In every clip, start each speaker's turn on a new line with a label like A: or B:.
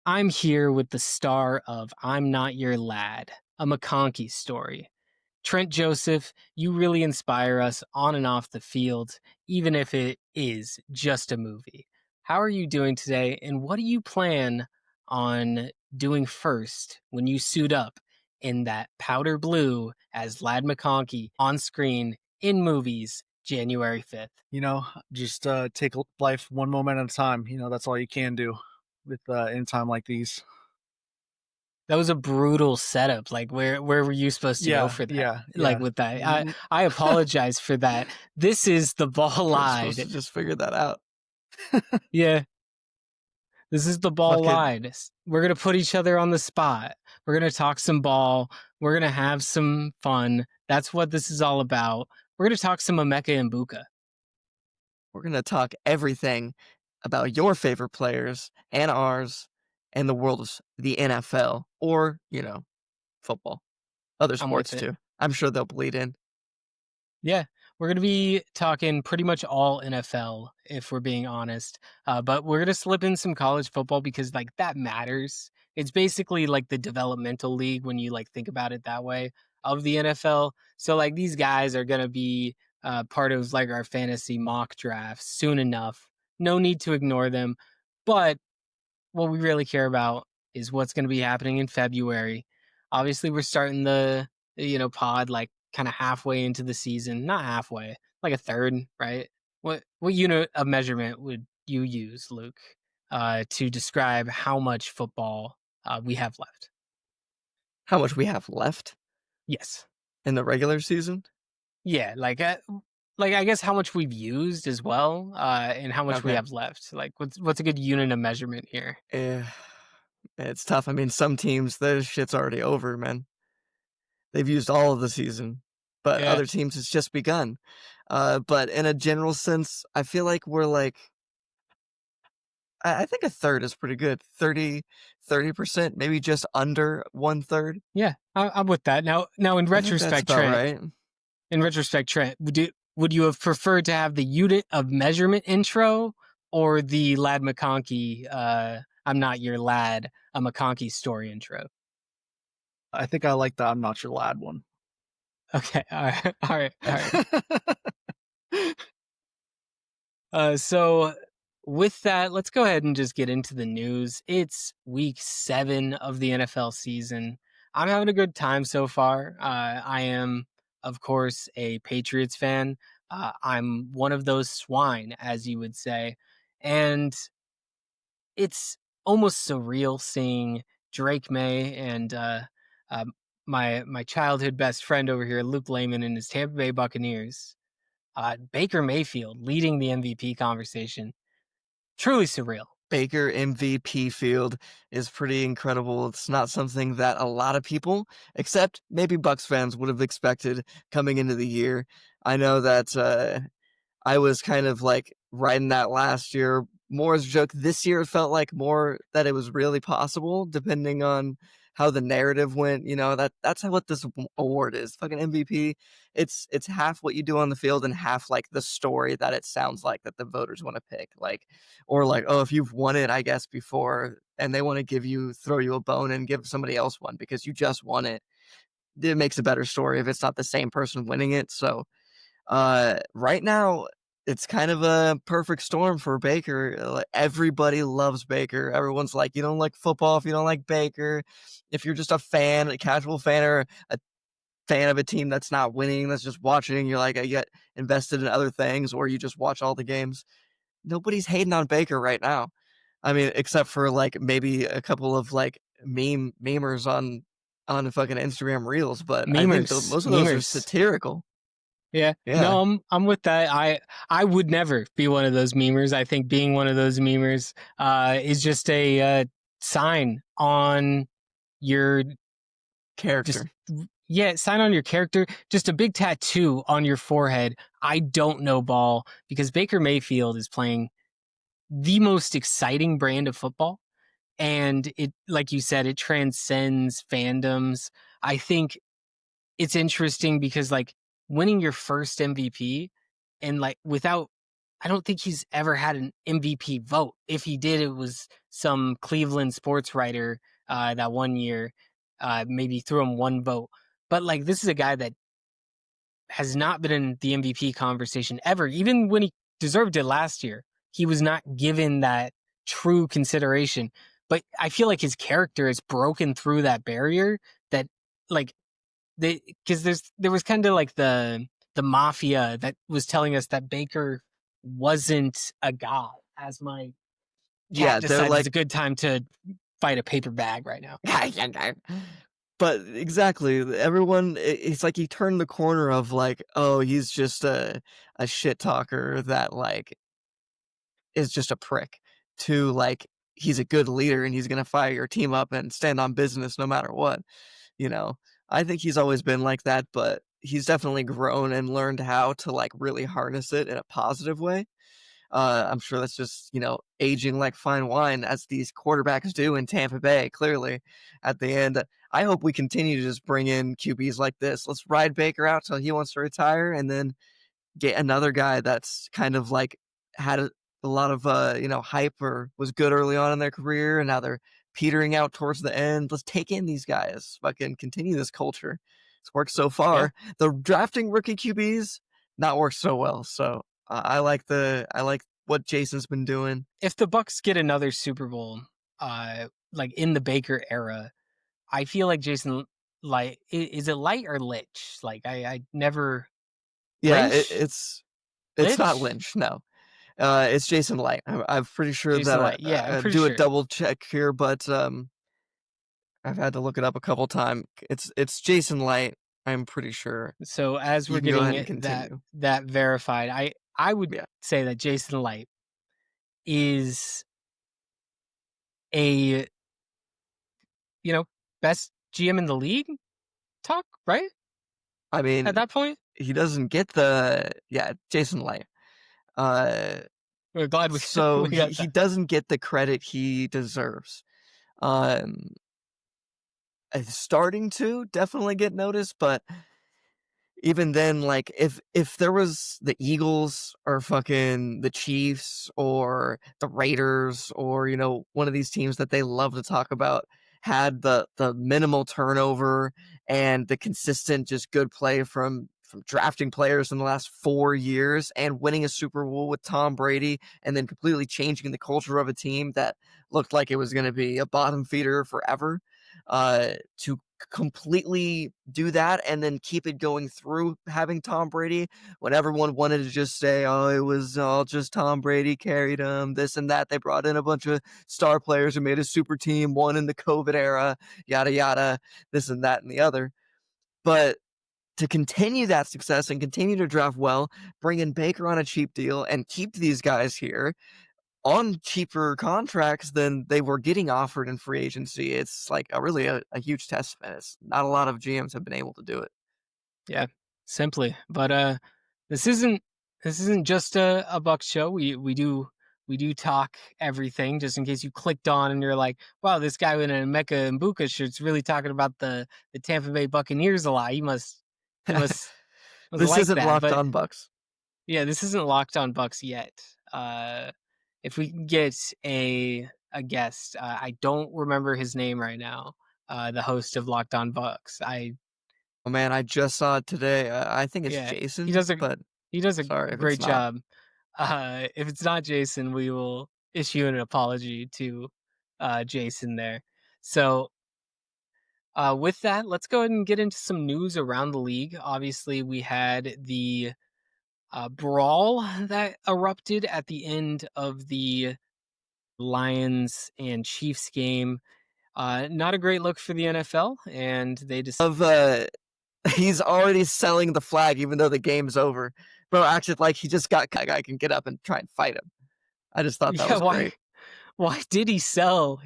A: I'm here with the star of I'm Not Your Lad, a McConkey story. Trent Joseph, you really inspire us on and off the field, even if it is just a movie. How are you doing today, and what do you plan on doing first when you suit up in that powder blue as Lad McConkey on screen in movies January 5th?
B: Just take life one moment at a time. That's all you can do with in time like these.
A: That was a brutal setup. Like, where were you supposed to go
B: Yeah,
A: for that?
B: yeah,
A: Like
B: yeah.
A: with that, I
B: N-
A: I apologize for that. This is the ball
C: We're supposed to
A: lied.
C: just figure that out.
A: Yeah, this is the ball
B: Fucking
A: lied. We're gonna put each other on the spot. We're gonna talk some ball. We're gonna have some fun. That's what this is all about. We're gonna talk some Emeka and Buka.
C: We're gonna talk everything about your favorite players and ours and the world of the NFL or, football. Other
A: I'm with
C: sports
A: it.
C: too. I'm sure they'll bleed in.
A: Yeah, we're gonna be talking pretty much all NFL if we're being honest. But we're gonna slip in some college football because like that matters. It's basically like the developmental league when you like think about it that way of the NFL. So like these guys are gonna be part of like our fantasy mock drafts soon enough. No need to ignore them. But what we really care about is what's going to be happening in February. Obviously, we're starting the pod like kind of halfway into the season, not halfway, like a third, right? What unit of measurement would you use, Luke, to describe how much football we have left?
C: How much we have left
A: Yes,
C: in the regular season?
A: yeah, like I guess how much we've used as well, and how much we
C: Okay.
A: have left. Like what's a good unit of measurement here?
C: Eh, it's tough. I mean, some teams, their shit's already over, man. They've used all of the season, but
A: Yeah,
C: other teams, it's just begun. But in a general sense, I feel like we're like I think a third is pretty good. 30%, maybe just under one third.
A: yeah, I'm with that. Now in
C: I think that's
A: retrospect,
C: about
A: Trent.
C: right.
A: Trent, would you have preferred to have the unit of measurement intro or the Lad McConkey, I'm not your lad, a McConkey story intro?
B: I think I like the I'm not your lad one.
A: Okay, all right, all right, all right. So with that, let's go ahead and just get into the news. It's week 7 of the NFL season. I'm having a good time so far. I am, of course, a Patriots fan. I'm one of those swine, as you would say. And it's almost surreal seeing Drake May and um, my childhood best friend over here, Luke Lehman, and his Tampa Bay Buccaneers. Baker Mayfield leading the MVP conversation. Truly surreal.
C: Baker MVP field is pretty incredible. It's not something that a lot of people, except maybe Bucks fans, would have expected coming into the year. I know that I was kind of like riding that last year more as a joke. This year, it felt like more that it was really possible, depending on how the narrative went. That's how what this award is. Fucking MVP. It's half what you do on the field and half like the story that it sounds like that the voters want to pick. Like, or like, oh, if you've won it, I guess before, and they want to throw you a bone and give somebody else one because you just won it. It makes a better story if it's not the same person winning it. So right now, it's kind of a perfect storm for Baker. Everybody loves Baker. Everyone's like, you don't like football if you don't like Baker. If you're just a fan, a casual fan, or a fan of a team that's not winning, that's just watching, you're like, I get invested in other things, or you just watch all the games. Nobody's hating on Baker right now. I mean, except for like maybe a couple of like memers on the fucking Instagram reels, but I think
A: Memers,
C: most of those are
A: memers.
C: satirical.
A: Yeah,
C: Yeah.
A: no, I'm with that. I would never be one of those memers. I think being one of those memers is just a sign on your just
C: Character.
A: yeah, sign on your character. Just a big tattoo on your forehead. I don't know ball because Baker Mayfield is playing the most exciting brand of football. And it, like you said, it transcends fandoms. I think it's interesting because like winning your first MVP and like without I don't think he's ever had an MVP vote. If he did, it was some Cleveland sports writer that one year maybe threw him one vote. But like, this is a guy that has not been in the MVP conversation ever. Even when he deserved it last year, he was not given that true consideration. But I feel like his character has broken through that barrier. That like because there was kind of like the mafia that was telling us that Baker wasn't a god. As my cat
C: Yeah, they're
A: decides it's
C: like
A: a good time to fight a paper bag right now.
C: but exactly, it's like he turned the corner of like, oh, he's just a shit talker that like is just a prick, to like he's a good leader and he's gonna fire your team up and stand on business no matter what. You know, I think he's always been like that, but he's definitely grown and learned how to like really harness it in a positive way. I'm sure that's just, aging like fine wine, as these quarterbacks do in Tampa Bay, clearly, at the end. I hope we continue to just bring in QBs like this. Let's ride Baker out till he wants to retire, and then get another guy that's kind of like had a lot of, hype, or was good early on in their career, and now they're petering out towards the end. Let's take in these guys, fucking continue this culture. It's worked so
A: Yeah.
C: far. The drafting rookie QBs not worked so well. So I like what Jason's been doing.
A: If the Bucks get another Super Bowl, like in the Baker era, I feel like Jason Light is it Light or Lich? Like I never
C: Yeah,
A: Lynch?
C: it's not
A: Lich?
C: Lynch, no. It's Jason Light. I'm pretty sure
A: Jason
C: that
A: Light. Yeah, I'm pretty
C: do a
A: sure.
C: double check here, but I've had to look it up a couple times. It's Jason Light. I'm pretty sure.
A: So as
C: You
A: we're
C: can go ahead
A: getting
C: and continue.
A: that verified, I would
C: Yeah.
A: say that Jason Light is a best GM in the league. Talk right
C: I
A: at
C: mean,
A: that point.
C: he doesn't get Jason Light. Uh,
A: We're glad we
C: so
A: we got
C: he
A: that.
C: doesn't get the credit he deserves. Um, Starting to definitely get noticed, but even then, like if there was the Eagles or fucking the Chiefs or the Raiders, or one of these teams that they love to talk about, had the minimal turnover and the consistent just good play from drafting players in the last 4 years, and winning a Super Bowl with Tom Brady, and then completely changing the culture of a team that looked like it was going to be a bottom feeder forever, to completely do that and then keep it going through having Tom Brady, when everyone wanted to just say, oh, it was all just Tom Brady carried him, this and that. They brought in a bunch of star players who made a super team, one in the COVID era, yada, yada, this and that and the other. But to continue that success and continue to draft well, bring in Baker on a cheap deal, and keep these guys here on cheaper contracts than they were getting offered in free agency, it's like a huge testament. It's not a lot of GMs have been able to do it.
A: Yeah, simply. But this isn't just a Bucks show. We do talk everything, just in case you clicked on and you're like, wow, this guy in a Mecca and Buka shirt's really talking about the Tampa Bay Buccaneers a lot. He must
C: This
A: like
C: isn't
A: that.
C: Locked
A: But
C: On Bucks.
A: yeah, this isn't Locked On Bucks yet. If we can get a guest, I don't remember his name right now. The host of Locked On Bucks.
C: Oh man, I just saw it today. I think it's
A: Yeah, he
C: Jason,
A: does a
C: but
A: he does a
C: sorry if it's
A: great
C: not.
A: job. If it's not Jason, we will issue an apology to Jason there. So with that, let's go ahead and get into some news around the league. Obviously, we had the brawl that erupted at the end of the Lions and Chiefs game. Not a great look for the NFL, and they just
C: Of He's already selling the flag even though the game's over. Bro acted like he just got guy can get up and try and fight him. I just thought that
A: yeah.
C: was great.
A: Why did he sell?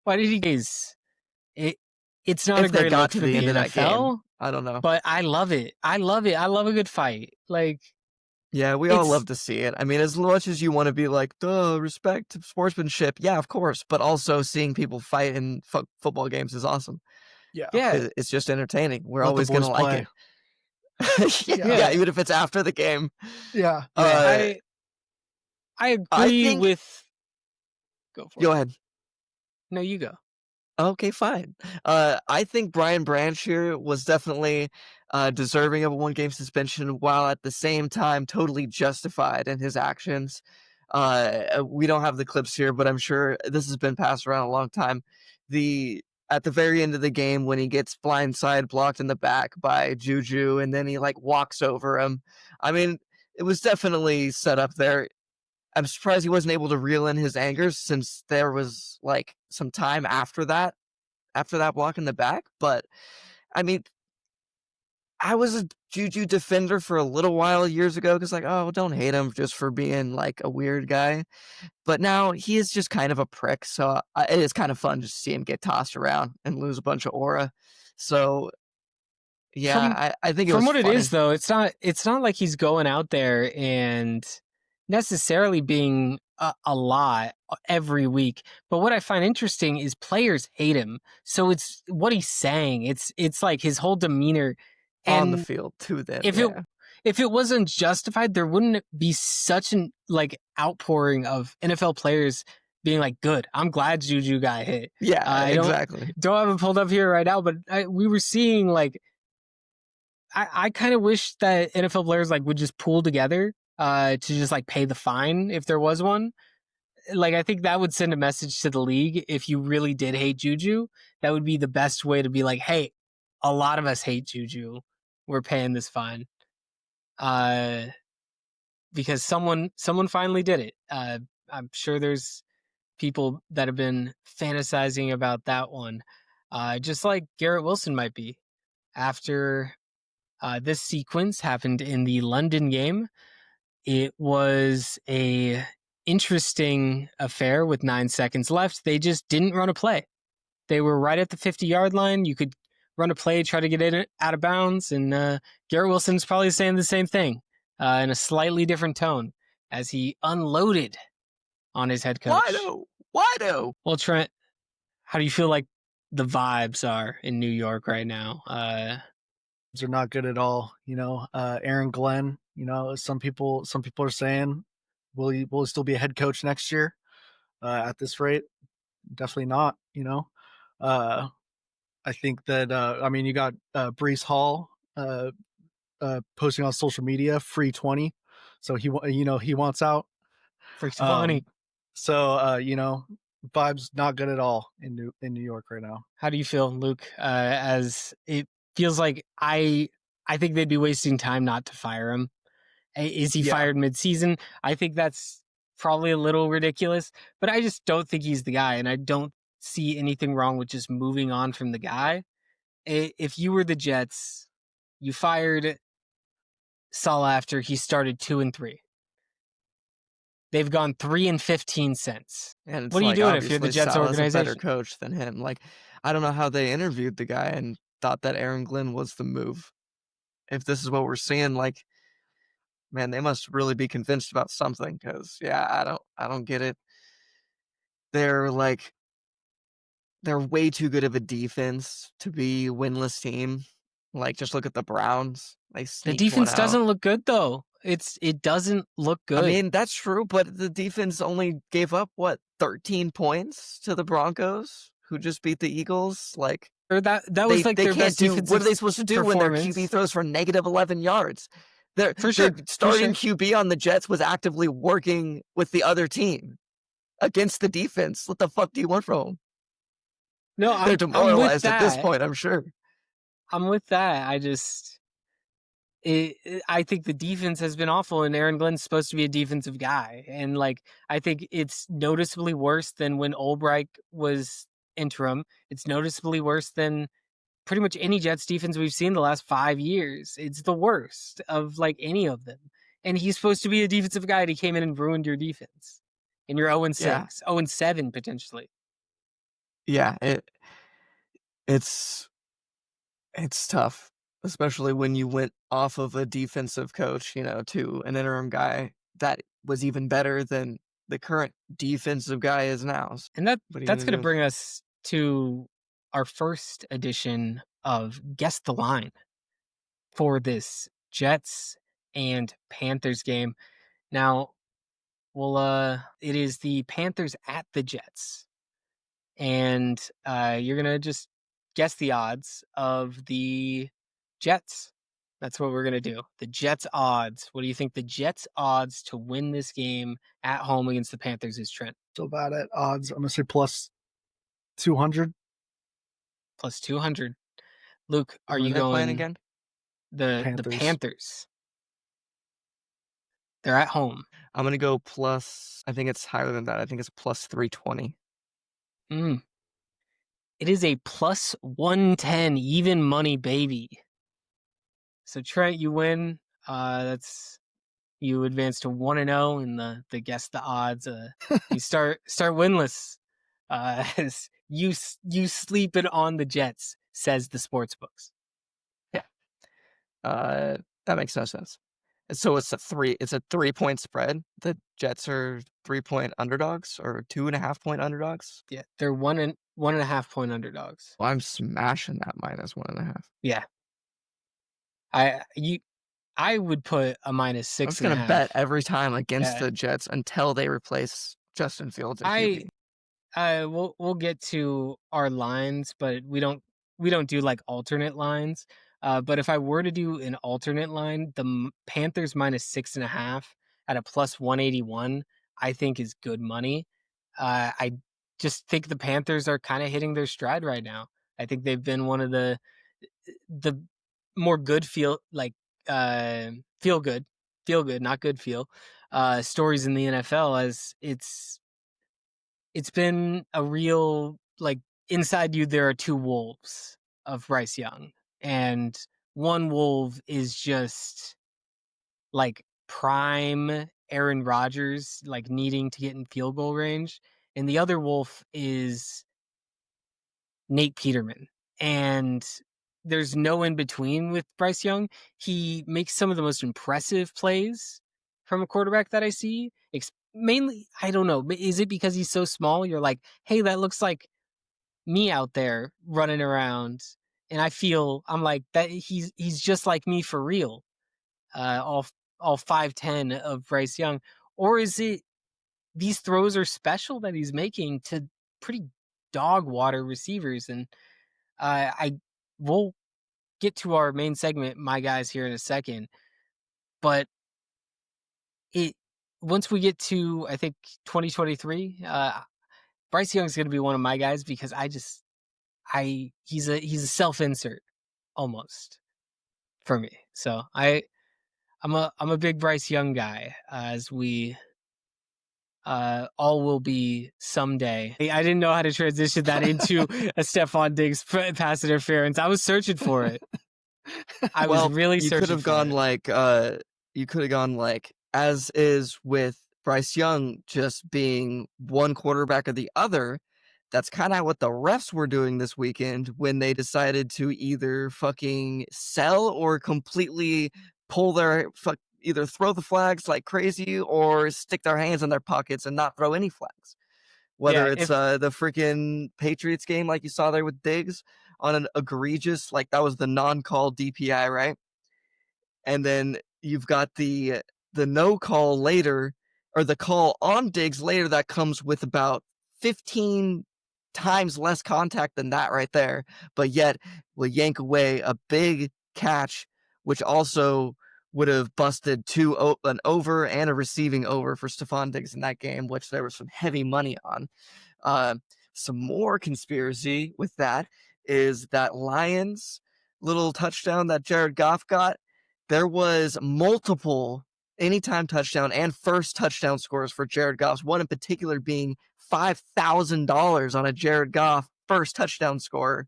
A: Why did he guys? It it's not a
C: If they
A: great
C: got
A: look
C: to
A: for
C: the
A: the
C: end of that game,
A: NFL,
C: I don't know.
A: but I love it. I love it. I love a good fight. Like
C: Yeah, we all
A: it's
C: love to see it. I mean, as much as you want to be like, duh, respect sportsmanship, yeah, of course. But also seeing people fight in football games is awesome.
B: Yeah.
A: yeah,
C: It's just entertaining. We're
B: Let the
C: always
B: boys
C: gonna like
B: play.
C: it. Yeah,
B: Yeah.
C: yeah,
A: yeah,
C: even if it's after the game.
B: Yeah.
A: yeah.
C: Uh,
A: I
C: I
A: agree
C: think
A: with go for
C: Go
A: it.
C: ahead.
A: No, you go.
C: Okay, fine. I think Brian Branch here was definitely deserving of a one-game suspension, while at the same time totally justified in his actions. We don't have the clips here, but I'm sure this has been passed around a long time. The At the very end of the game, when he gets blindside blocked in the back by Juju, and then he like walks over him. I mean, it was definitely set up there. I'm surprised he wasn't able to reel in his anger since there was like some time after that block in the back. But I mean, I was a Juju defender for a little while years ago because like, oh, don't hate him just for being like a weird guy. But now he is just kind of a prick. So it is kind of fun just to see him get tossed around and lose a bunch of aura. So
A: From
C: yeah, I think it
A: from
C: was
A: what it is
C: funny
A: though, it's not like he's going out there and necessarily being a lot every week. But what I find interesting is players hate him. So it's what he's saying. It's like his whole demeanor.
C: on the
A: And
C: field too. Then
A: if it
C: yeah,
A: if it wasn't justified, there wouldn't be such an like outpouring of NFL players being like, "Good, I'm glad Juju got hit."
C: yeah,
A: I
C: exactly.
A: don't have it pulled up here right now, but we were seeing like I kind of wish that NFL players like would just pool together to just like pay the fine if there was one. Like I think that would send a message to the league if you really did hate Juju. That would be the best way to be like, "Hey, a lot of us hate Juju. We're paying this fine." Uh because someone finally did it. I'm sure there's people that have been fantasizing about that one. Just like Garrett Wilson might be after this sequence happened in the London game. It was a interesting affair with 9 seconds left. They just didn't run a play. They were right at the 50-yard line. You could run a play, try to get it out of bounds, and Garrett Wilson's probably saying the same thing in a slightly different tone as he unloaded on his head coach.
C: Wido, Wido.
A: Well, Trent, how do you feel like the vibes are in New York right now?
B: Are not good at all. Aaron Glenn. Some people are saying, will he still be a head coach next year? At this rate, definitely not. Uh, I think that you got Brees Hall posting on social media, free 20, so he wants out.
A: For 20.
B: Um, so vibes not good at all in New York right now.
A: How do you feel, Luke? As it feels like I think they'd be wasting time not to fire him. Is he
B: Yeah,
A: fired mid-season? I think that's probably a little ridiculous, but I just don't think he's the guy, and I don't see anything wrong with just moving on from the guy. If you were the Jets, you fired Saul after he started 2-3. They've gone 3-15 since.
C: And it's
A: What are you
C: like,
A: doing if you're the
C: obviously,
A: Jets
C: Salah's a better
A: organization?
C: coach than him. Like, I don't know how they interviewed the guy and thought that Aaron Glenn was the move. If this is what we're seeing, like, man, they must really be convinced about something. Because, yeah, I don't get it. They're like, they're way too good of a defense to be winless team. Like, just look at the Browns. They
A: The
C: sneaked one
A: defense
C: out.
A: doesn't look good though. It doesn't look
C: I
A: good.
C: mean, that's true, but the defense only gave up what 13 points to the Broncos, who just beat the Eagles. Like
A: Or that was like
C: they
A: their
C: can't
A: best
C: do what
A: defensive
C: are they supposed to do when their QB
A: performance
C: throws for negative 11 yards?
A: for
C: Their
A: sure, for
C: starting
A: sure.
C: QB on the Jets was actively working with the other team against the defense. What the fuck do you want from them?
A: No,
C: They're
A: I'm with
C: demoralized at this
A: that.
C: point, I'm sure.
A: I'm with that. I think the defense has been awful, and Aaron Glenn's supposed to be a defensive guy, and like I think it's noticeably worse than when Albright was interim. It's noticeably worse than pretty much any Jets defense we've seen the last 5 years. It's the worst of like any of them. And he's supposed to be a defensive guy, and he came in and ruined your defense. And you're 0
C: Yeah,
A: 6, 0 7 potentially.
C: yeah, it's it's tough, especially when you went off of a defensive coach, to an interim guy that was even better than the current defensive guy is now.
A: And that
C: What are you
A: that's
C: gonna
A: going to
C: do?
A: bring us to our first edition of Guess the Line for this Jets and Panthers game. Now, Well, it is the Panthers at the Jets. And you're gonna just guess the odds of the Jets. That's what we're gonna do. The Jets odds. What do you think the Jets odds to win this game at home against the Panthers is, Trent?
B: So bad at odds. I'm gonna say plus 200.
A: Plus 200. Luke, are
C: Who are
A: you
C: they playing
A: going
C: again?
A: the
B: Panthers.
A: Panthers? They're at home.
C: I'm gonna go plus. I think it's higher than that. I think it's plus 320.
A: Mm. It is a plus 110 even money, baby. So Trent, you win. That's you advance to 1-0 in the guess the odds. You start winless. As you sleeping on the Jets, says the sports books.
C: Yeah. That makes no sense. So it's a 3-point spread. The Jets are 3-point underdogs or 2.5-point underdogs.
A: Yeah, they're 1.5 point underdogs.
C: Well, I'm smashing that -1.5.
A: Yeah, I would put a minus
C: I'm
A: six
C: just
A: and a
C: gonna bet
A: half.
C: every time against
A: Yeah,
C: the Jets until they replace Justin Fields at
A: I
C: QB.
A: we'll get to our lines, but we don't do like alternate lines. But if I were to do an alternate line, the Panthers minus 6.5 at a plus 181, I think is good money. I just think the Panthers are kind of hitting their stride right now. I think they've been one of the more good uh feel good, not good feel stories in the NFL, as it's been a real, like, inside you there are two wolves of Bryce Young, and one wolf is just like prime Aaron Rodgers, like needing to get in field goal range, and the other wolf is Nate Peterman. And there's no in between with Bryce Young. He makes some of the most impressive plays from a quarterback that I see. Mainly, I don't know, is it because he's so small? You're like, hey, that looks like me out there running around, and I'm like that. He's just like me for real. All 5'10" of Bryce Young, or is it these throws are special that he's making to pretty dog water receivers? And I will get to our main segment, my guys, here in a second. But it once we get to, I think, 2023, Bryce Young's going to be one of my guys, because he's a self insert almost for me. So I'm a big Bryce Young guy, as we all will be someday. I didn't know how to transition that into a Stephon Diggs pass interference. I was searching for it. I was
C: Well,
A: really
C: you could
A: searching
C: have
A: for
C: gone
A: it.
C: like as is with Bryce Young just being one quarterback or the other. That's kind of what the refs were doing this weekend when they decided to either fucking sell or completely pull either throw the flags like crazy or stick their hands in their pockets and not throw any flags. Whether
A: Yeah,
C: it's
A: if
C: the freaking Patriots game like you saw there with Diggs on an egregious, like that was the non-call DPI, right? And then you've got the no call later, or the call on Diggs later, that comes with about 15 times less contact than that right there, but yet will yank away a big catch, which also would have busted an over and a receiving over for Stephon Diggs in that game, which there was some heavy money on. Uh, some more conspiracy with that is that Lions little touchdown that Jared Goff got. There was multiple anytime touchdown and first touchdown scores for Jared Goff's, one in particular being $5,000 on a Jared Goff first touchdown score,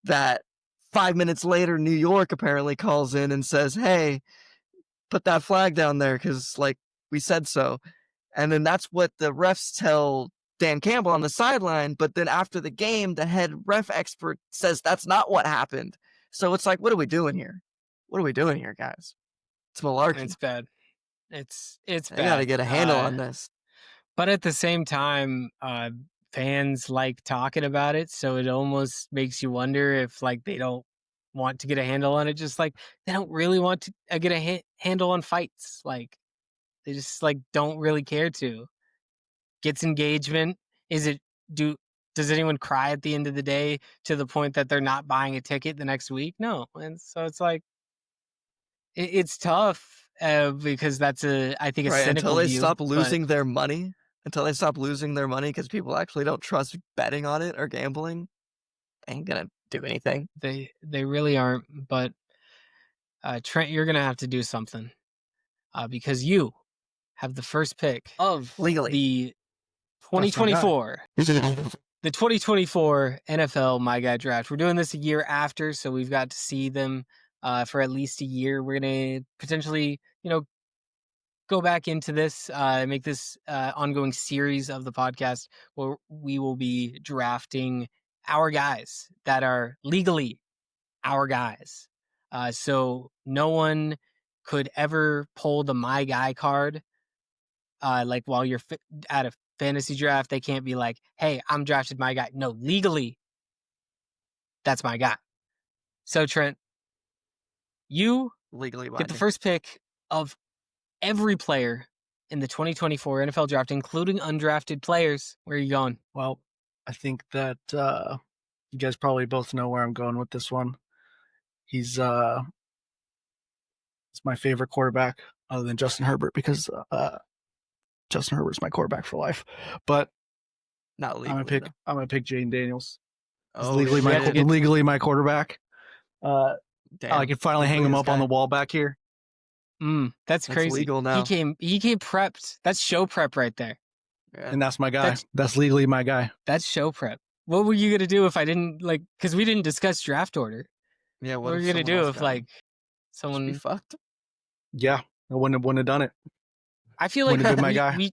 C: that 5 minutes later, New York apparently calls in and says, hey, put that flag down there because, like, we said so. And then that's what the refs tell Dan Campbell on the sideline. But then after the game, the head ref expert says that's not what happened. So it's like, what are we doing here? What are we doing here, guys? It's malarkey.
A: it's bad. It's
C: They got to
A: bad.
C: get a handle on this.
A: But at the same time, fans like talking about it, so it almost makes you wonder if, like, they don't want to get a handle on it, just like they don't really want to get a handle on fights. Like, They just like don't really care to. Gets engagement. Is it do does anyone cry at the end of the day to the point that they're not buying a ticket the next week? No. And so it's like it's tough because that's I think a
C: Right, until
A: cynical
C: they
A: view,
C: stop
A: but
C: losing their money, because people actually don't trust betting on it or gambling, ain't gonna do anything.
A: they really aren't. But Trent, you're gonna have to do something because you have the first pick of
C: Legally.
A: the
B: That's my guy.
A: 2024 the 2024 NFL My Guy Draft. We're doing this a year after, so we've got to see them for at least a year. We're gonna potentially, go back into this, make this ongoing series of the podcast where we will be drafting our guys that are legally our guys. So no one could ever pull the My Guy card. Like while you're at a fantasy draft, they can't be like, "Hey, I'm drafted my guy." No, legally, that's my guy. So Trent, you
C: Legally
A: get the
C: binding.
A: first pick of every player in the 2024 NFL draft, including undrafted players. Where are you going?
B: Well, I think that you guys probably both know where I'm going with this one. He's it's my favorite quarterback other than Justin Herbert because Justin Herbert's my quarterback for life. But
C: Not
B: I'm
C: legally, though.
B: gonna pick Jaden Daniels. He's
C: Oh, shit.
B: legally my quarterback. I
C: Damn.
B: can finally hang
C: Legally
B: him
C: this
B: up on
C: guy.
B: the wall back here.
A: That's
C: That's
A: crazy.
C: legal
A: He
C: now.
A: came prepped. That's show prep right there.
C: Yeah.
B: And that's my guy.
A: That's
B: That's legally my guy.
A: that's show prep. What were you gonna do if I didn't like? Because we didn't discuss draft order.
C: Yeah,
A: What
C: what
A: were
C: if
A: you gonna
C: someone
A: do
C: else
A: if
C: got him?
A: like
C: Just be
A: someone?
C: fucked?
B: Yeah, I wouldn't have done it.
A: I feel like
B: Wouldn't have been my
A: we
B: guy.
A: we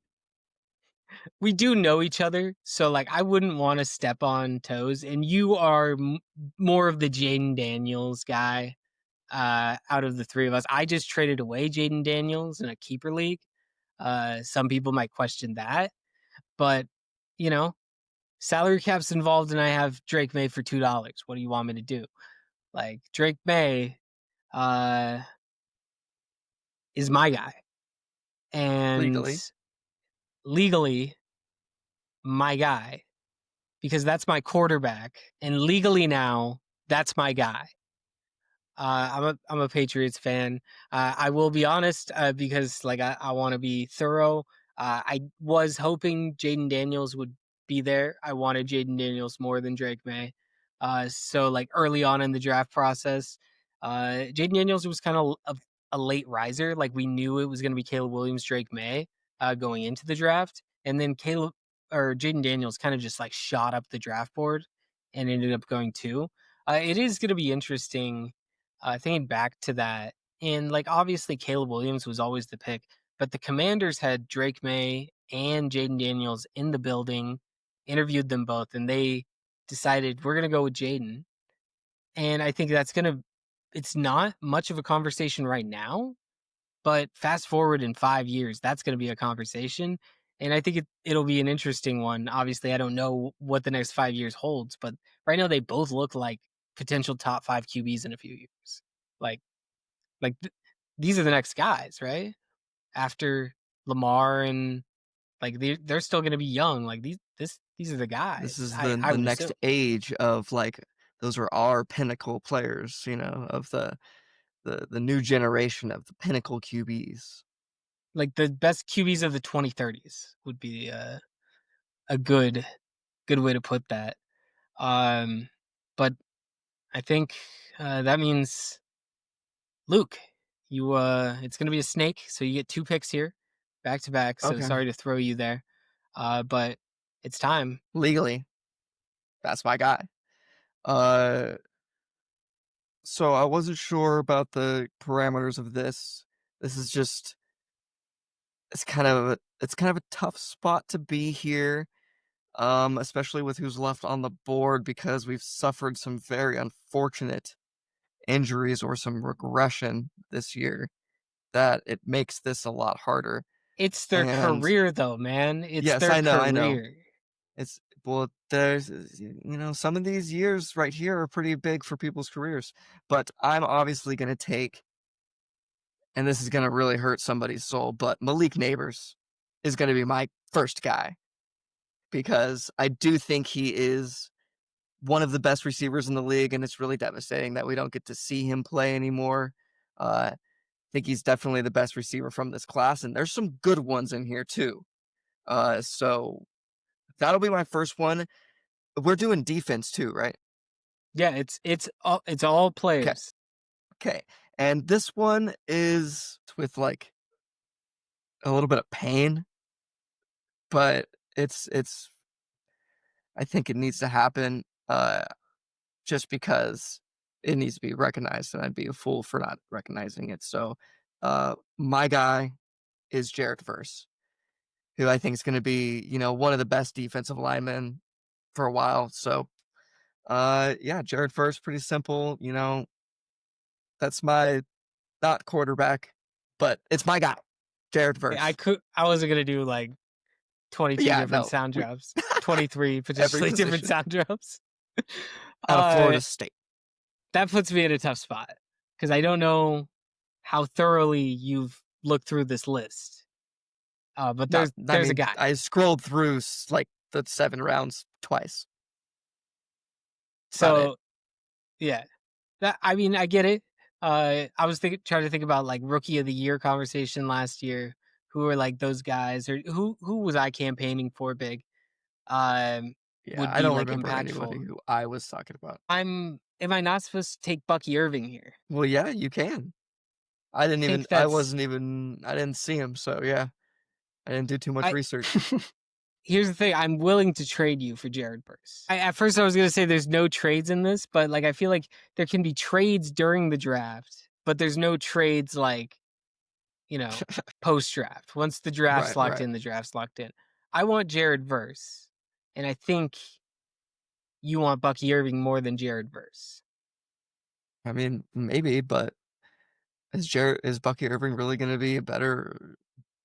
A: we do know each other, so like I wouldn't want to step on toes. And you are more of the Jaden Daniels guy out of the three of us. I just traded away Jaden Daniels in a keeper league. Some people might question that, but you know, salary cap's involved, and I have Drake May for $2. What do you want me to do? Like Drake May uh, is my guy, and
C: Legally.
A: legally my guy because that's my quarterback, and legally now that's my guy. I'm a Patriots fan. I will be honest because like I want to be thorough. I was hoping Jaden Daniels would be there. I wanted Jaden Daniels more than Drake May. So like early on in the draft process, Jaden Daniels was kind of a late riser. Like we knew it was going to be Caleb Williams, Drake May going into the draft, and then Caleb or Jaden Daniels kind of just like shot up the draft board and ended up going two. It is going to be interesting thinking back to that, and like obviously Caleb Williams was always the pick, but the Commanders had Drake May and Jaden Daniels in the building, interviewed them both, and they decided we're gonna go with Jaden. And I think it's not much of a conversation right now, but fast forward in 5 years, that's gonna be a conversation. And I think it'll be an interesting one. Obviously, I don't know what the next 5 years holds, but right now they both look like potential top five QBs in a few years. Like like, these are the next guys, right? After Lamar and like they're still gonna be young. Like these are the
C: This
A: guys.
C: is
A: I
C: the
A: would
C: next
A: assume.
C: age of, like, those are our pinnacle players, of the new generation of the pinnacle QBs.
A: Like the best QBs of the 2030s would be a good way to put that. Um, but I think that means Luke, you it's gonna be a snake, so you get two picks here, back to back. So
C: Okay.
A: sorry to throw you there, but it's time.
C: Legally, that's my guy. Uh, so I wasn't sure about the parameters of this. This is just it's kind of a tough spot to be here, especially with who's left on the board because we've suffered some very unfortunate injuries or some regression this year that it makes this a lot harder.
A: It's their
C: And
A: career though, man. It's
C: yes,
A: their
C: I know.
A: career.
C: It's well, there's some of these years right here are pretty big for people's careers, but I'm obviously going to take and this is gonna really hurt somebody's soul, but Malik Neighbors is gonna be my first guy because I do think he is one of the best receivers in the league, and it's really devastating that we don't get to see him play anymore. I think he's definitely the best receiver from this class, and there's some good ones in here too. So that'll be my first one. We're doing defense too, right?
A: Yeah, it's all
C: Okay.
A: players.
C: Okay. And this one is with like a little bit of pain, but it's I think it needs to happen just because it needs to be recognized, and I'd be a fool for not recognizing it. So my guy is Jared Verse, who I think is going to be, one of the best defensive linemen for a while. So yeah, Jared Verse, pretty simple, that's my not quarterback, but it's my guy, Jared
A: I
C: Verse.
A: could I wasn't gonna do like 22
C: Yeah,
A: different
C: no,
A: sound drops, 23
C: every
A: potentially different
C: position
A: sound drops.
C: out of
A: Uh,
C: Florida State.
A: that puts me in a tough spot because I don't know how thoroughly you've looked through this list. But
C: Not, I
A: there's a
C: mean,
A: guy.
C: I scrolled through like the 7 rounds twice. That's about it.
A: So yeah, I mean I get it. I was trying to think about like rookie of the year conversation last year. Who are like those guys, or who was I campaigning for big? Um,
C: Yeah,
A: would
C: I
A: be
C: don't
A: like
C: remember
A: impactful.
C: anybody who I was talking about.
A: Am I not supposed to take Bucky Irving here?
C: Well, yeah, you can.
A: I think
C: I didn't see him, so yeah, I didn't do too much
A: I.
C: research.
A: Here's the thing: I'm willing to trade you for Jared Burse. At first, I was gonna say there's no trades in this, but like I feel like there can be trades during the draft, but there's no trades like post draft. Once the draft's
C: Right,
A: locked
C: right.
A: in, the draft's locked in. I want Jared Verse, and I think you want Bucky Irving more than Jared Verse.
C: I mean, maybe, but is Bucky Irving really going to be a better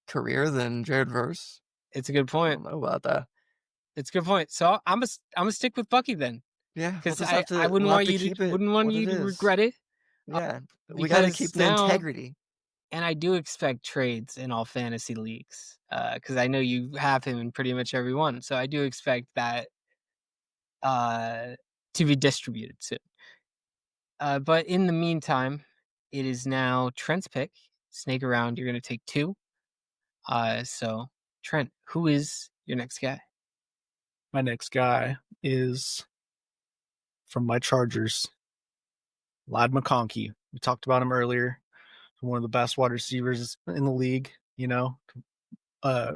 C: career than Jared Verse?
A: It's a good
C: I
A: point.
C: don't know about that.
A: It's a good point. So I'm gonna stick with Bucky then,
C: Yeah,
A: because
C: we'll have to keep it
A: wouldn't want
C: what it
A: you to
C: is.
A: regret it. uh,
C: Yeah, we got to
A: because
C: keep the
A: now,
C: integrity.
A: and I do expect trades in all fantasy leagues, because I know you have him in pretty much every one. So I do expect that uh, to be distributed soon. But in the meantime, it is now Trent's pick. Snake around. You're gonna take two. So Trent, who is your next guy?
B: My next guy is from my Chargers, Lad McConkey. We talked about him earlier. One of the best wide receivers in the league. Uh,
A: One of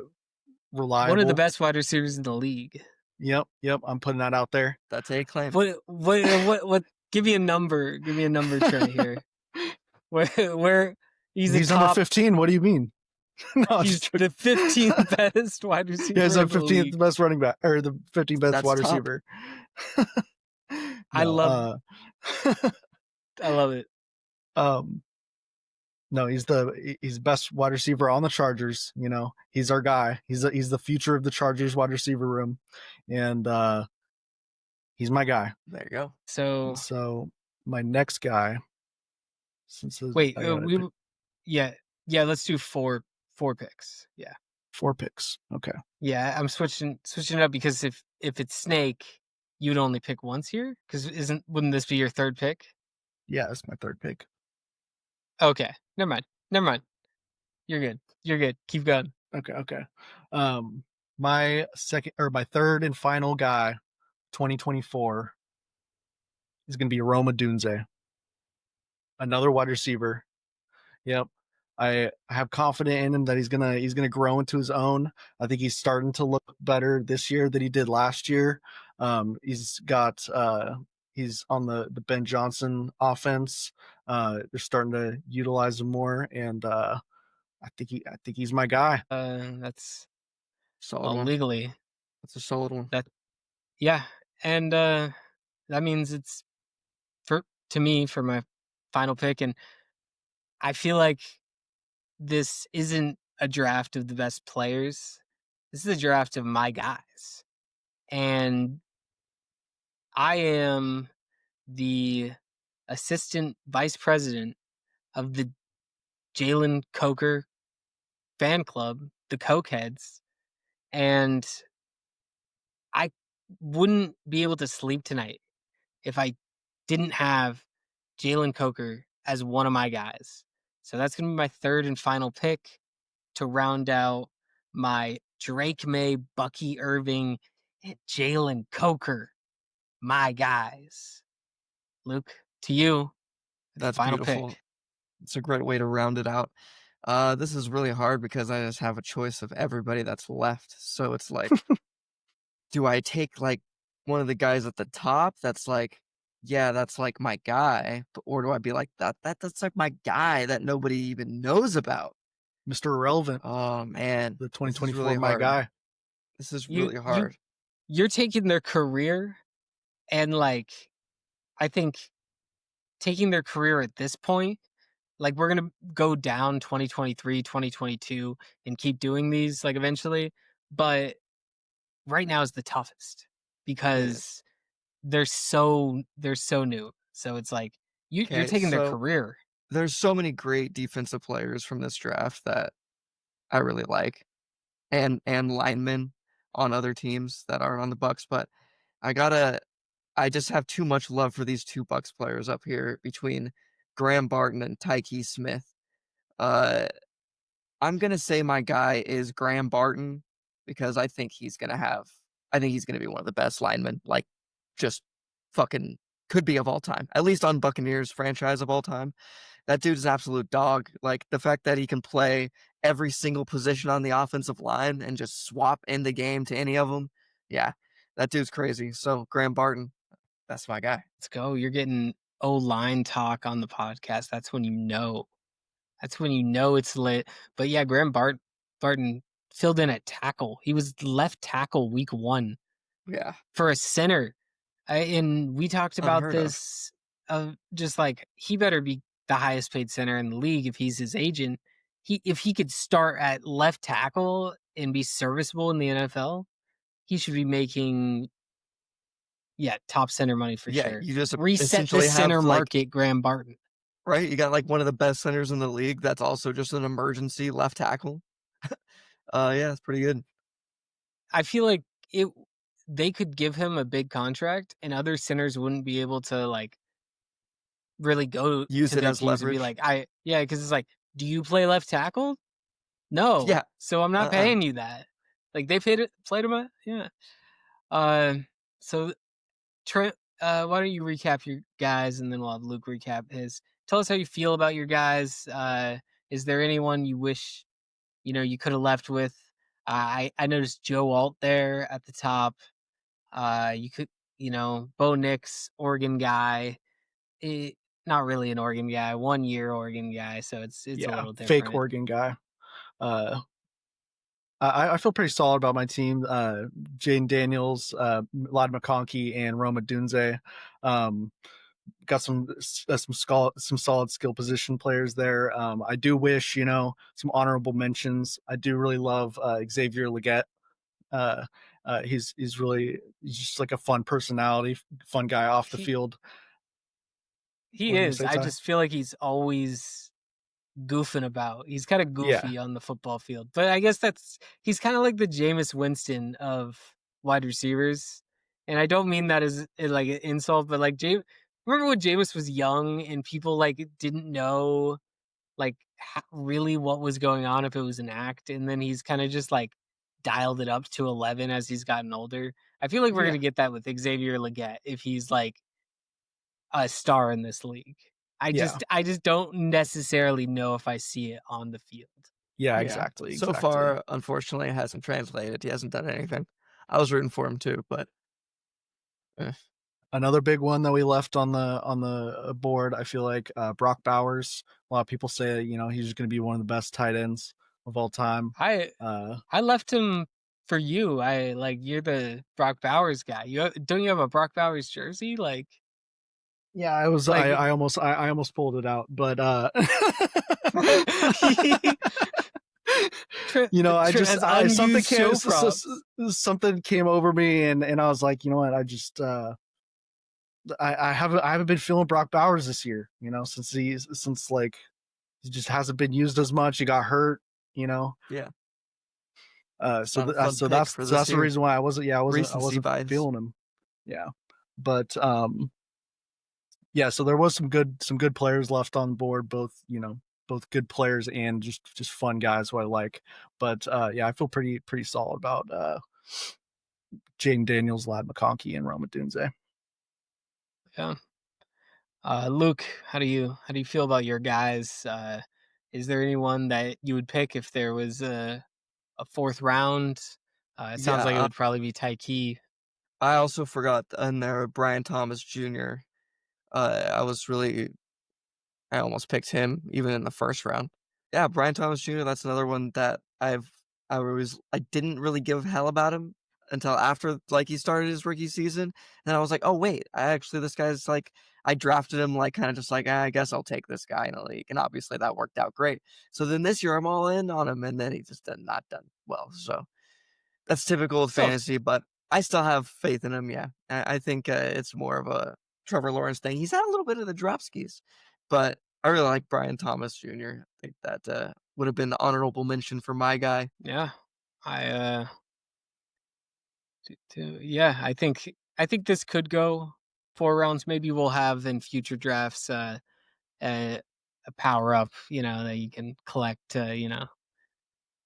A: the
B: reliable.
A: best wide receivers in the league.
B: Yep. I'm putting that out there.
C: That's a claim.
A: What? Give me a number. Give me a number, Trent. Here, where
B: He's number 15. What do you mean? No,
A: He's the 15th best wide
B: yeah, he's
A: receiver
B: the
A: in the
B: 15th
A: league.
B: best running back, or the 15th best
C: That's
B: wide
C: top.
B: receiver.
A: I
B: No,
A: love I love it.
B: um, no, he's the best wide receiver on the Chargers. He's our guy. He's the future of the Chargers wide receiver room, and he's my guy.
C: There you go.
A: So
B: So my next guy, since
A: wait,
B: I got to pick
A: yeah, let's do four picks. Yeah.
B: 4 picks. Okay.
A: Yeah, I'm switching it up because if it's Snake, you'd only pick once here, because wouldn't this be your third pick?
B: Yeah, that's my third pick.
A: Okay, never mind. You're good. Keep going.
B: Okay. My third and final guy, 2024, is going to be Roma Dunze, another wide receiver. Yep. I have confidence in him that he's gonna grow into his own. I think he's starting to look better this year than he did last year. He's on the Ben Johnson offense. They're starting to utilize him more, and I think he's my guy.
A: That's
C: Solid
A: well
C: one.
A: legally
C: That's a solid one.
A: that yeah, and that means it's to me for my final pick, and I feel like this isn't a draft of the best players. This is a draft of my guys. And I am the assistant vice president of the Jalen Coker fan club, the Cokeheads, and I wouldn't be able to sleep tonight if I didn't have Jalen Coker as one of my guys. So that's going to be my third and final pick to round out my Drake May, Bucky Irving, and Jalen Coker, my guys. Luke, to you,
C: That's
A: final
C: beautiful.
A: pick.
C: It's a great way to round it out. This is really hard because I just have a choice of everybody that's left. So it's like, do I take like one of the guys at the top that's like, yeah, that's like my guy, or do I be like that's like my guy that nobody even knows about?
B: Mr. Irrelevant,
C: Oh man,
B: the
C: this is
B: 2024
C: really
B: my
C: hard.
B: guy.
C: This is
A: You
C: really
A: you
C: hard.
A: you're taking their career and like I think taking their career at this point, like we're going to go down 2023, 2022 and keep doing these like eventually, but right now is the toughest
C: It is.
A: because they're so new. So it's like you're
C: Okay,
A: taking their
C: so
A: career.
C: there's so many great defensive players from this draft that I really like, and linemen on other teams that aren't on the Bucks, but I gotta I just have too much love for these two Bucks players up here between Graham Barton and Tyke Smith. Uh, I'm gonna say my guy is Graham Barton because I think he's gonna be one of the best linemen, like just fucking could be of all time, at least on Buccaneers franchise of all time. That dude's an absolute dog. Like the fact that he can play every single position on the offensive line and just swap in the game to any of them. Yeah, that dude's crazy. So Graham Barton, that's my guy.
A: Let's go. You're getting O line talk on the podcast. That's when you know. That's when you know it's lit. But yeah, Barton filled in at tackle. He was left tackle week 1
C: Yeah,
A: for a center. And we talked about
C: unheard of.
A: this just like he better be the highest paid center in the league if he's his agent. If he could start at left tackle and be serviceable in the NFL, he should be making top center money for
C: Yeah,
A: sure.
C: you just
A: Reset the
C: essentially have
A: center
C: like
A: market, Graham Barton.
C: right. You got like one of the best centers in the league. That's also just an emergency left tackle. Yeah, it's pretty good.
A: I feel like it they could give him a big contract and other centers wouldn't be able to like really go
C: Use
A: to
C: it
A: their
C: as
A: teams and be
C: leverage.
A: like, because it's like, do you play left tackle? No.
C: Yeah.
A: So I'm not
C: Uh-uh.
A: paying you that. Like they played him yeah. Uh so Trent, why don't you recap your guys and then we'll have Luke recap his. Tell us how you feel about your guys. Is there anyone you wish you could have left with? I noticed Joe Alt there at the top. You could, Bo Nix, Oregon guy. Eh, Not really an Oregon guy, 1 year Oregon guy, so it's a
B: Yeah,
A: little
B: fake
A: different.
B: Oregon guy. Uh, I feel pretty solid about my team. Jaden Daniels, Lad McConkey, and Roma Dunze. Got some solid skill position players there. I do wish some honorable mentions. I do really love Xavier Leggett. Uh, he's just like a fun personality, fun guy off the
A: He
B: field.
A: he
B: What are you gonna
A: is.
B: say,
A: I
B: Ty?
A: just feel like he's always goofing about. He's kind of
B: Yeah,
A: goofy on the football field, but I guess he's kind of like the Jameis Winston of wide receivers. And I don't mean that as like an insult, but like remember when Jameis was young and people like didn't know like really what was going on if it was an act, and then he's kind of just like dialed it up to 11 as he's gotten older. I feel like we're
B: yeah,
A: gonna get that with Xavier Leggett if he's like a star in this league.
B: yeah,
A: I just don't necessarily know if I see it on the field.
B: yeah.
C: Yeah.
B: Exactly,
C: So
B: exactly.
C: far, unfortunately, it hasn't translated. He hasn't done anything. I was rooting for him too, but eh.
B: Another big one that we left on the board. I feel like Brock Bowers. A lot of people say he's going to be one of the best tight ends of all time.
A: I
B: Uh,
A: I left him for you. I like you're the Brock Bowers guy. Don't you have a Brock Bowers jersey?
B: yeah, I was
A: Like
B: I almost pulled it out, but I just
A: as
B: I something
A: unused
B: came
A: show props.
B: something came over me, and I was like, you know what, I just I haven't been feeling Brock Bowers this year, since like he just hasn't been used as much. He got hurt, you know.
C: Yeah. It's
B: So
C: not a fun
B: so
C: pick for this
B: that's the
C: year.
B: reason why I
C: Recency
B: wasn't
C: bias.
B: feeling him. Yeah, but yeah. So there was some good players left on board, both both good players and just fun guys who I like. But yeah, I feel pretty solid about Jaden Daniels, Lad McConkey, and Roma Dunze.
A: Yeah. Luke, how do you feel about your guys? Is there anyone that you would pick if there was a fourth round? It sounds like it
C: Yeah,
A: would probably be Tyke.
C: I also forgot in there Brian Thomas Jr. I was really I almost picked him even in the first round. Yeah, Brian Thomas Jr. That's another one that I didn't really give a hell about him until after like he started his rookie season, and I was like, oh wait, this guy's like I drafted him like kind of just like I guess I'll take this guy in a league, and obviously that worked out great. So then this year I'm all in on him, and then he just did not done well. So that's typical of
A: Still,
C: fantasy, but I still have faith in him. Yeah, I think it's more of a Trevor Lawrence thing. He's had a little bit of the drop skis, but I really like Brian Thomas Jr. I think that would have been the honorable mention for my guy.
A: yeah. I yeah, I think this could go 4 rounds. Maybe we'll have in future drafts a, a power up, that you can collect to,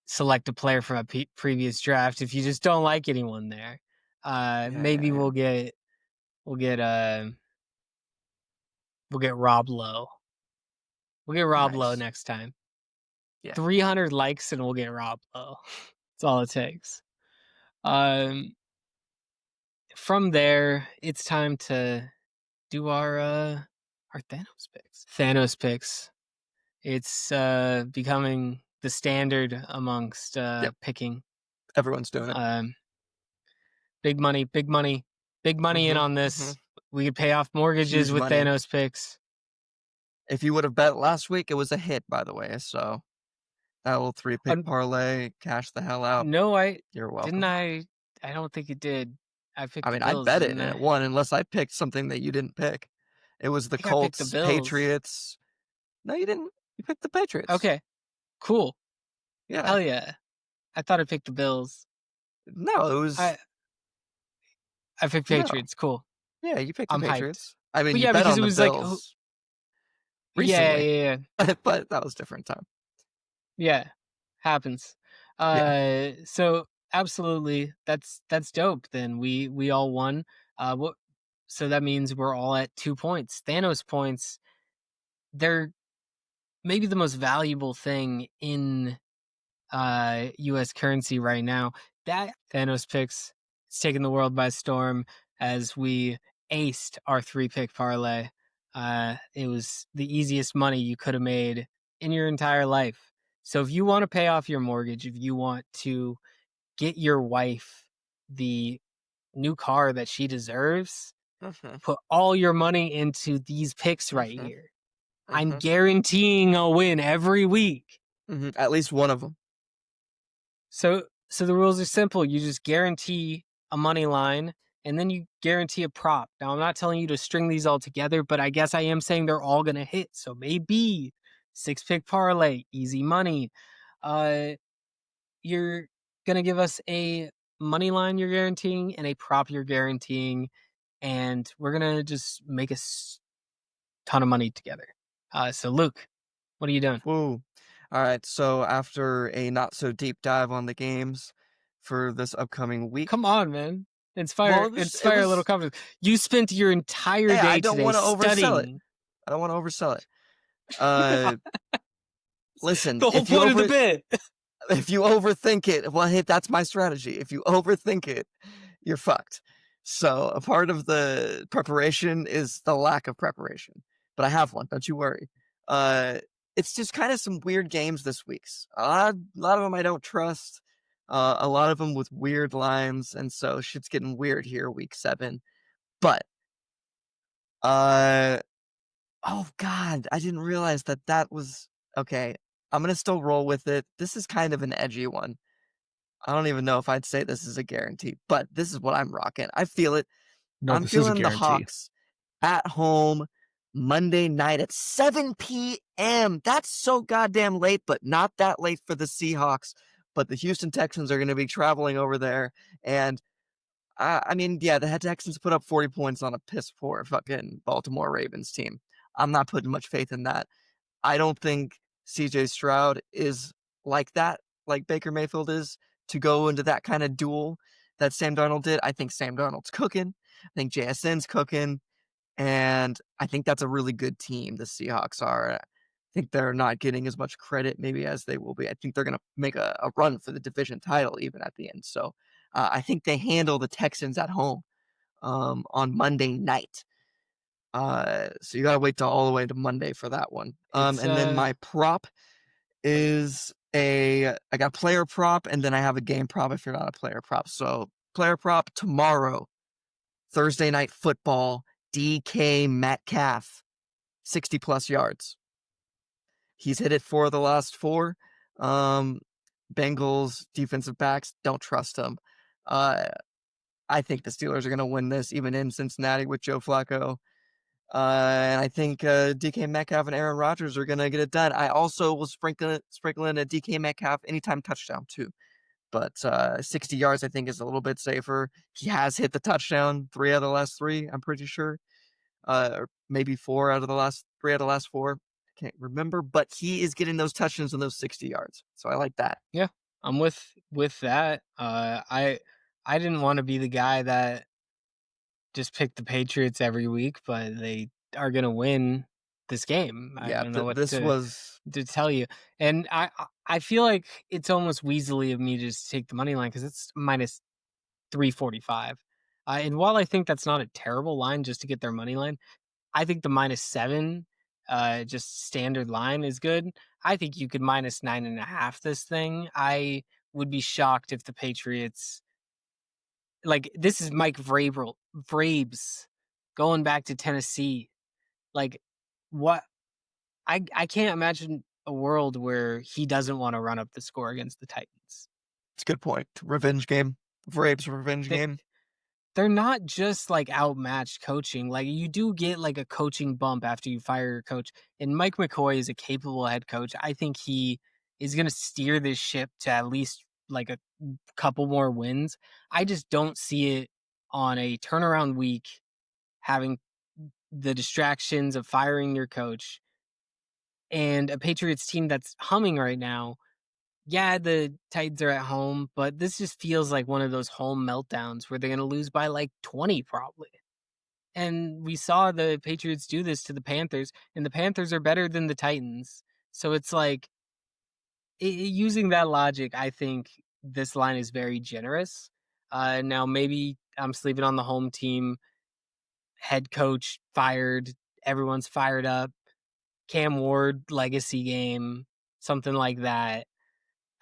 A: select a player from a previous draft if you just don't like anyone there.
C: Yeah, yeah,
A: Maybe
C: yeah.
A: we'll get we'll get Rob Lowe. We'll get Rob Lowe
C: Nice.
A: next time.
C: Yeah.
A: 300 likes and we'll get Rob Lowe. That's all it takes. Um, from there, it's time to do our Thanos picks. Thanos picks. It's becoming the standard amongst
C: Yep.
A: picking.
C: Everyone's doing it.
A: Um, big money, big money, big money in
C: Hmm.
A: on
C: Hmm.
A: this. We could pay off mortgages
C: Huge
A: with
C: money.
A: Thanos picks.
C: If you would have bet last week, it was a hit, by the way. So that little 3-pick
A: Uh,
C: parlay, cash the hell out.
A: no,
C: You're
A: didn't.
C: welcome.
A: I don't think it did. I picked
C: I
A: the
C: mean, I
A: Bills,
C: bet it
A: didn't
C: and it
A: I?
C: won unless I picked something that you didn't pick. It was
A: I
C: the
A: think I picked the
C: Colts,
A: Bills.
C: Patriots. No, you didn't. You picked the Patriots.
A: Okay, cool.
C: Yeah.
A: Hell yeah. I thought I picked the Bills.
C: No, it was
A: I I picked
C: no.
A: Patriots. Cool.
C: Yeah, you picked the
A: I'm hyped.
C: Patriots. I mean,
A: But
C: you
A: yeah,
C: bet
A: because
C: on
A: it
C: the
A: was like, oh,
C: Bills
A: yeah,
C: recently,
A: yeah, yeah,
C: but that was a different time.
A: yeah. Happens.
C: Yeah.
A: So absolutely, that's dope. Then we all won. What? So that means we're all at 2 points. Thanos points. They're maybe the most valuable thing in US currency right now. That Thanos picks, it's taking the world by storm as we aced our 3-pick parlay. It was the easiest money you could have made in your entire life. So if you want to pay off your mortgage, if you want to get your wife the new car that she deserves,
C: Mhm.
A: put all your money into these picks right
C: Mhm.
A: here. I'm
C: Mhm.
A: guaranteeing a win every week.
C: Mhm. At least one of them.
A: So the rules are simple. You just guarantee a money line and then you guarantee a prop. Now I'm not telling you to string these all together, but I guess I am saying they're all gonna hit. So maybe 6-pick parlay, easy money. Uh you're gonna give us a money line you're guaranteeing and a prop you're guaranteeing, and we're gonna just make a ton of money together. So Luke, what are you doing?
C: Woo. All right. So after a not so deep dive on the games for this upcoming week,
A: Come on, man.
C: well, it
A: Inspire a little
C: was.
A: confidence. You spent your entire
C: Hey, I
A: day
C: don't
A: today
C: want to oversell it.
A: studying.
C: I don't want to oversell it. Uh, listen,
A: The whole point of the bit.
C: if you overthink it, well, hey, that's my strategy. If you overthink it, you're fucked. So a part of the preparation is the lack of preparation. But I have one, don't you worry. Uh, it's just kind of some weird games this week. A lot of them I don't trust. A lot of them with weird lines, and so shit's getting weird here, week 7. But uh, oh god, I didn't realize that was okay. I'm gonna still roll with it. This is kind of an edgy one. I don't even know if I'd say this is a guarantee, but this is what I'm rocking. I feel it.
B: No,
C: I'm
B: this is a
C: feeling the
B: guarantee.
C: Hawks at home Monday night at 7 p.m. That's so goddamn late, but not that late for the Seahawks. But the Houston Texans are going to be traveling over there. And I mean, yeah, the Texans put up 40 points on a piss poor fucking Baltimore Ravens team. I'm not putting much faith in that. I don't think CJ Stroud is like that, like Baker Mayfield is, to go into that kind of duel that Sam Darnold did. I think Sam Darnold's cooking. I think JSN's cooking. And I think that's a really good team, the Seahawks are. I think they're not getting as much credit maybe as they will be. I think they're going to make a run for the division title even at the end. So I think they handle the Texans at home on Monday night. So you got to wait till all the way to Monday for that one.
A: It's
C: And then my prop is I got a player prop and then I have a game prop if you're not a player prop. So player prop tomorrow, Thursday night football, DK Metcalf, 60 plus yards. He's hit it 4 of the last 4. Bengals defensive backs, don't trust him. I think the Steelers are going to win this, even in Cincinnati with Joe Flacco. And I think DK Metcalf and Aaron Rodgers are going to get it done. I also will sprinkle in a DK Metcalf anytime touchdown, too. But 60 yards, I think, is a little bit safer. He has hit the touchdown 3 out of the last 3, I'm pretty sure. Or maybe 3 out of the last 4. I can't remember, but he is getting those touchdowns on those 60 yards. So I like that.
A: Yeah, I'm with that. I didn't want to be the guy that just picked the Patriots every week, but they are gonna win this game. I
C: Yeah,
A: don't know what
C: this
A: to
C: was
A: tell you. And I feel like it's almost weaselly of me to just take the money line because it's minus 345. And while I think that's not a terrible line just to get their money line, I think the -7, just standard line is good. I think you could -9.5 this thing. I would be shocked if the Patriots like this is Mike Vrabes going back to Tennessee. Like what I can't imagine a world where he doesn't want to run up the score against the Titans.
C: it's a good point. Revenge game. Vrabes revenge
A: They,
C: game.
A: they're not just like outmatched coaching. Like you do get like a coaching bump after you fire your coach. And Mike McCoy is a capable head coach. I think he is going to steer this ship to at least like a couple more wins. I just don't see it on a turnaround week having the distractions of firing your coach and a Patriots team that's humming right now. Yeah, the Titans are at home, but this just feels like one of those home meltdowns where they're going to lose by like 20 probably. And we saw the Patriots do this to the Panthers, and the Panthers are better than the Titans. So it's like using that logic, I think this line is very generous. Now maybe I'm sleeping on the home team, head coach fired, everyone's fired up, Cam Ward legacy game, something like that.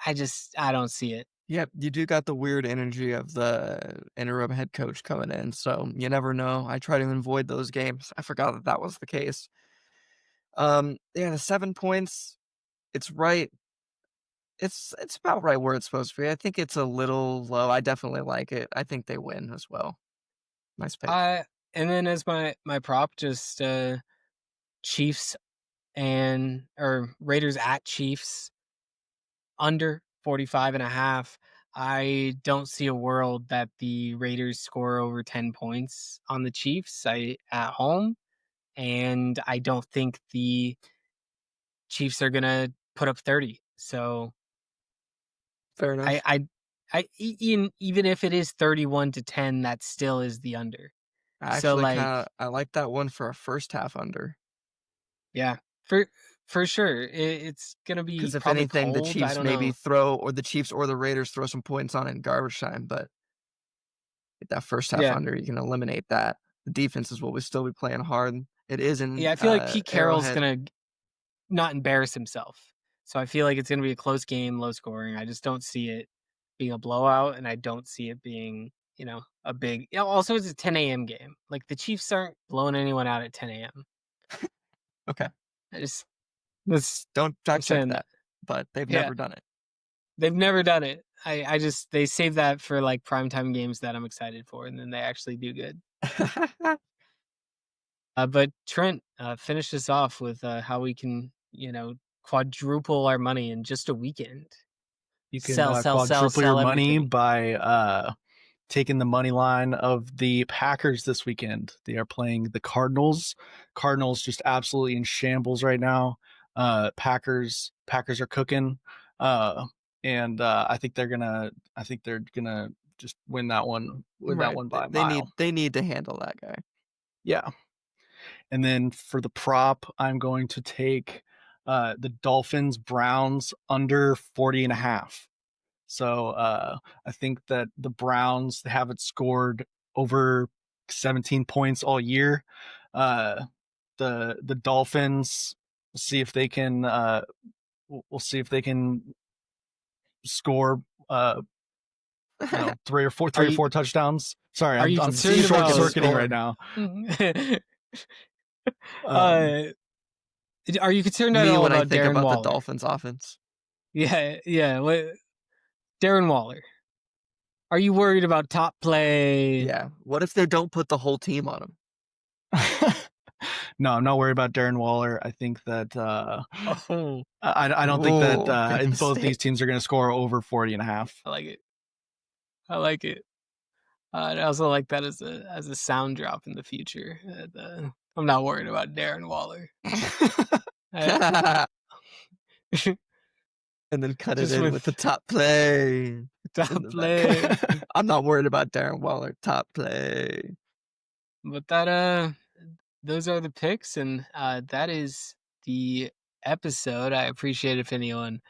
A: I don't see it.
C: Yep, you do got the weird energy of the interim head coach coming in, so you never know. I try to avoid those games. I forgot that that was the case. Yeah, the 7 points, it's right. It's about right where it's supposed to be. I think it's a little low. I definitely like it. I think they win as well. Nice pick.
A: And then as my prop, just Chiefs and or Raiders at Chiefs under 45.5. I don't see a world that the Raiders score over 10 points on the Chiefs at home, and I don't think the Chiefs are gonna put up 30. So
C: Fair
A: I
C: enough.
A: I even if it is 31-10, that still is the under.
C: I
A: So
C: actually
A: like
C: I like that one for a first half under.
A: yeah, for sure. It's gonna
C: Because
A: be
C: if
A: probably
C: anything, the
A: cold. I
C: Chiefs
A: don't
C: maybe
A: know.
C: throw, or the Chiefs or the Raiders throw some points on in garbage time, but get that first half
A: Yeah.
C: under, you can eliminate that. The defenses will still be playing hard. It is in
A: Yeah, I feel like Pete Carroll's
C: Arrowhead.
A: gonna not embarrass himself. So I feel like it's gonna be a close game, low scoring. I just don't see it being a blowout, and I don't see it being, a big. Also, it's a 10 a.m. game. Like the Chiefs aren't blowing anyone out at 10 a.m.
C: Okay.
A: I just this
C: Don't
A: I'm
C: fact check
A: saying that.
C: that, but they've
A: Yeah,
C: never done it.
A: they've never done it. I just they save that for like primetime games that I'm excited for, and then they actually do good. But Trent, finish this off with how we can, quadruple our money in just a weekend.
B: You can
A: Sell, sell, sell,
B: quadruple your
A: sell
B: money
A: everything.
B: by taking the money line of the Packers this weekend. They are playing the Cardinals. Cardinals just absolutely in shambles right now. Packers are cooking, and I think they're gonna just win that one. Win that
C: Right.
B: one by a
C: They
B: mile.
C: need to handle that guy.
B: Yeah. And then for the prop, I'm going to take the Dolphins Browns under 40.5. So I think that the Browns haven't scored over 17 points all year. Uh, the Dolphins, see if they can. We'll see if they can score.
A: Are
B: Three or
A: you
B: four touchdowns. Sorry,
A: are you
B: I'm
A: concerned
C: Easy
B: short
C: to
A: about?
B: circuiting
C: score.
B: right now. Um,
A: uh, are you concerned at
C: Me
A: all
C: when I
A: about
C: think
A: Darren
C: about the
A: Waller?
C: Dolphins offense.
A: Yeah, yeah. Darren Waller. Are you worried about top play?
C: Yeah. What if they don't put the whole team on him?
B: no, I'm not worried about Darren Waller. I think that
A: Oh,
B: I don't think that
C: Oh, big
B: both these
C: mistake.
B: teams are going to score over 40.5.
A: I like it. I like it. I also like that as a sound drop in the future. I'm not worried about Darren Waller. I,
C: And then cut it
A: just
C: in
A: with
C: with the top play in
A: top
C: the background.
A: play.
C: I'm not worried about Darren Waller. Top play.
A: But those are the picks, and that is the episode. I appreciate if anyone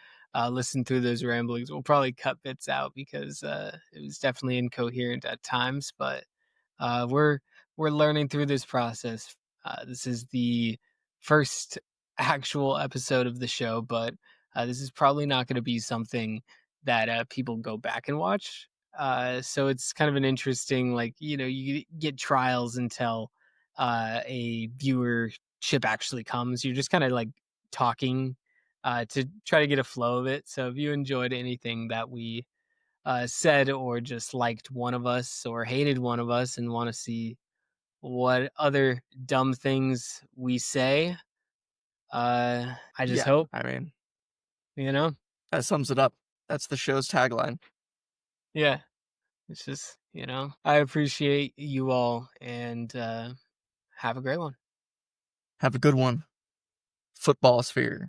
A: listened through those ramblings. We'll probably cut bits out because it was definitely incoherent at times, but we're learning through this process. This is the first actual episode of the show, but this is probably not going to be something that people go back and watch. So it's kind of an interesting, like, you get trials until a viewership actually comes. You're just kind of like talking to try to get a flow of it. So if you enjoyed anything that we said, or just liked one of us or hated one of us and want to see what other dumb things we say, I just
C: Yeah,
A: hope,
C: I mean,
A: you know?
C: that sums it up. That's the show's tagline.
A: Yeah. It's just, I appreciate you all, and have a great one.
C: Have a good one. Football sphere.